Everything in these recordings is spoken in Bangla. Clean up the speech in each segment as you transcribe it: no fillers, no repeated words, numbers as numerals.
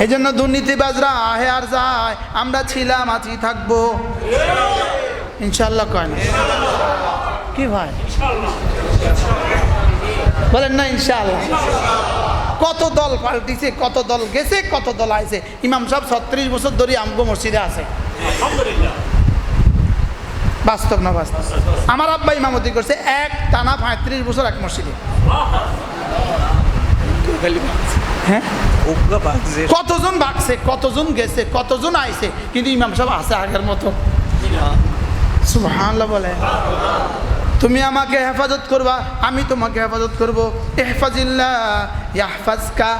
এই জন্য দুর্নীতিবাজরা আহে আর যায়, আমরা ছিলাম আছি থাকবো ইনশাল্লাহ। কয় না কি ভাই বলেন না ইনশাল্লাহ। কত দল পাল্টিছে, কত দল গেছে, কত দল আইছে। ইমাম সাহেব 36 বছর ধরে আমগো মসজিদে আছে। বাস্তব না বাস্তব? আমার আব্বা ইমামতি করছে এক টানা 35 বছর এক মসজিদে। হ্যাঁ, কতজন ভাগছে, কতজন গেছে, কতজন আইছে, কিন্তু ইমাম সাহেব আছে আগের মতো। সুবহানাল্লাহ বলে। তুমি আমাকে হেফাজত করবা, আমি তোমাকে হেফাজত করবো। ইহফাজিল্লাহ ইয়াহফাজকা।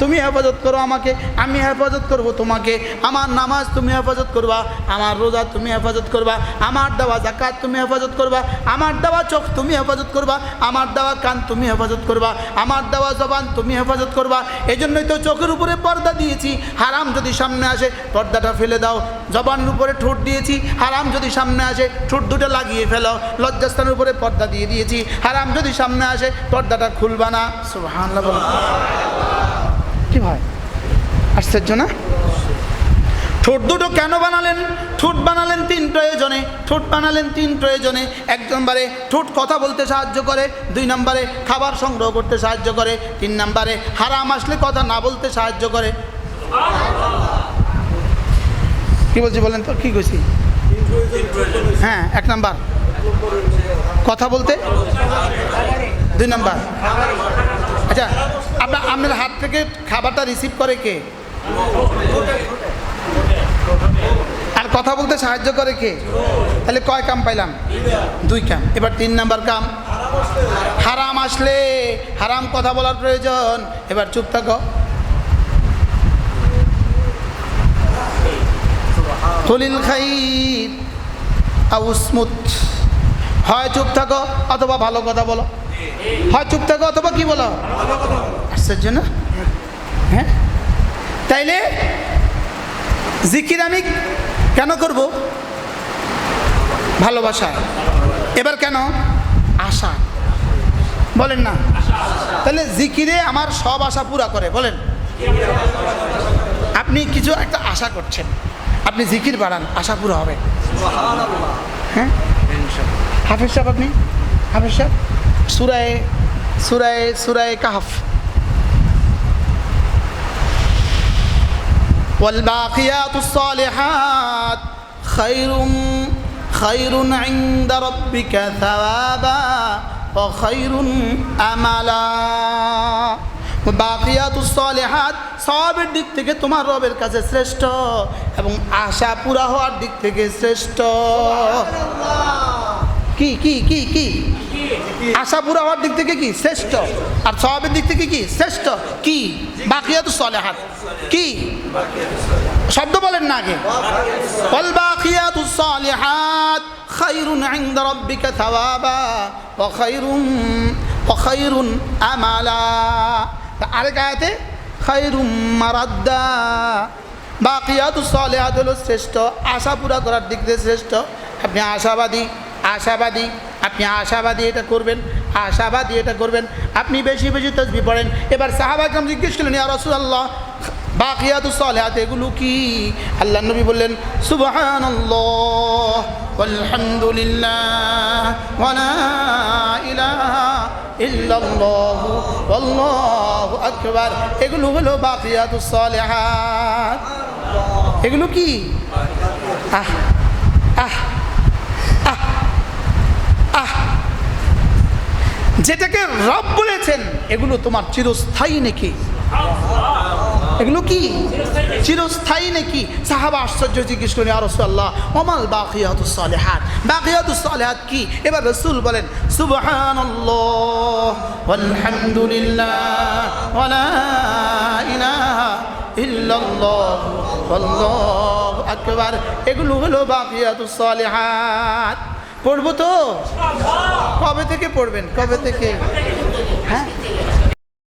তুমি হেফাজত করো আমাকে, আমি হেফাজত করবো তোমাকে। আমার নামাজ তুমি হেফাজত করবা, আমার রোজা তুমি হেফাজত করবা, আমার দেওয়া যাকাত তুমি হেফাজত করবা, আমার দেওয়া চোখ তুমি হেফাজত করবা, আমার দেওয়া কান তুমি হেফাজত করবা, আমার দেওয়া জবান তুমি হেফাজত করবা। এই জন্যই তো চোখের উপরে পর্দা দিয়েছি, হারাম যদি সামনে আসে পর্দাটা ফেলে দাও। জবানের উপরে ঠোঁট দিয়েছি, হারাম যদি সামনে আসে ঠোঁট দুটো লাগিয়ে ফেলো। লজ্জাস্থানের উপরে পর্দা দিয়ে দিয়েছি, হারাম যদি সামনে আসে পর্দাটা খুলবা না। সুবহানাল্লাহ বলো। কি ভাই আশ্চর্য না? ঠোঁট দুটো কেন বানালেন? ঠোঁট বানালেন 3 প্রয়োজনে। ঠোঁট বানালেন 3 প্রয়োজনে। 1 নম্বরে ঠোঁট কথা বলতে সাহায্য করে, 2 নম্বরে খাবার সংগ্রহ করতে সাহায্য করে, 3 নম্বরে হারাম আসলে কথা না বলতে সাহায্য করে। কি বলছি বলেন তো? কি কইছি? হ্যাঁ, 1 নাম্বার কথা বলতে, 2 নাম্বার। আচ্ছা, আপনার হাত থেকে খাবারটা রিসিভ করে কে? আর কথা বলতে সাহায্য করে কে? তাহলে কয় কাম পাইলাম? 2 কাম। এবার 3 নাম্বার কাম, হারাম আসলে হারাম কথা বলার প্রয়োজন। এবার চুপ থাকো। কুলিল খাইর আও উসমুত। হয় চুপ থাকো অথবা ভালো কথা বলো, হয় চুপ থাকো অথবা কি বলো? আশ্চর্য না? হ্যাঁ, তাইলে জিকির আমি কেন করব? ভালোবাসা। এবার কেন? আশা। বলেন না? তাহলে জিকিরে আমার সব আশা পুরা করে। বলেন, আপনি কিছু একটা আশা করছেন, আপনি জিকির বাড়ান, আশা পুরো হবে। হ্যাঁ, হাফেজ সাহেব, আপনি হাফেজ সাহেব সূরায়ে সূরায়ে সূরায়ে কাহফ, ওয়াল বাকিয়াতুস সালিহাত খায়রুন ইনদা রাব্বিকা সাওয়াবা ওয়া খায়রুন আমালা। বাকিয়াতুস সালিহাত সবের দিক থেকে তোমার রবের কাছে শ্রেষ্ঠ, এবং আশা পুরা হওয়ার দিক থেকে শ্রেষ্ঠ। কি কি কি কি? আশা পুরা হওয়ার দিক থেকে কি? শ্রেষ্ঠ। আর সবের দিক থেকে কি? শ্রেষ্ঠ। কি? বাকিয়াতুস সালিহাত। কি শব্দ বলেন না আগে? ওয়াল বাকিয়াতুস সালিহাত খায়রুন ইনদা রাব্বিকা সাওয়াবা ওয়া খায়রুন আমালা। আরেক আয়াতে খায়রুম মারাদ্দা। বাকিয়াতুস সালিহাত হলো শ্রেষ্ঠ, আশা পুরা করার দিক দিয়ে শ্রেষ্ঠ। আপনি আশাবাদী, আপনি আশাবাদী এটা করবেন, আশাবাদী এটা করবেন। আপনি বেশি বেশি তাসবিহ পড়েন। এবার সাহাবায়ে কেরাম জিজ্ঞেস করলেন, ইয়া রাসূলুল্লাহ বাকিয়াতুস সালিহাত এগুলো কি? আল্লাহর নবী বললেন, সুবহানাল্লাহ ওয়ালহামদুলিল্লাহ ওয়া লা ইলাহা ইল্লাল্লাহু আল্লাহু আকবার। এগুলো হলো বাকিয়াতুস সালিহাত। এগুলো কি? আহ আহ আহ আহ যেটাকে রব বলেছেন এগুলো তোমার চিরস্থায়ী নাকি? এগুলো কি চিরস্থায়ী নাকি? সাহাবা আশ্চর্য জিজ্ঞেস করেন, ইয়া রাসূলুল্লাহ ওমাল বাকিয়াতুস সালিহাত, বাকিয়াতুস সালিহাত কি? এবার রাসূল বলেন, সুবহানাল্লাহ ওয়ালহামদুলিল্লাহ ওয়া লা ইলাহা ইল্লাল্লাহ আল্লাহু আকবার। এগুলো হলো বাকিয়াতুস সালিহাত। পড়বো তো? কবে থেকে পড়বেন? কবে থেকে? হ্যাঁ,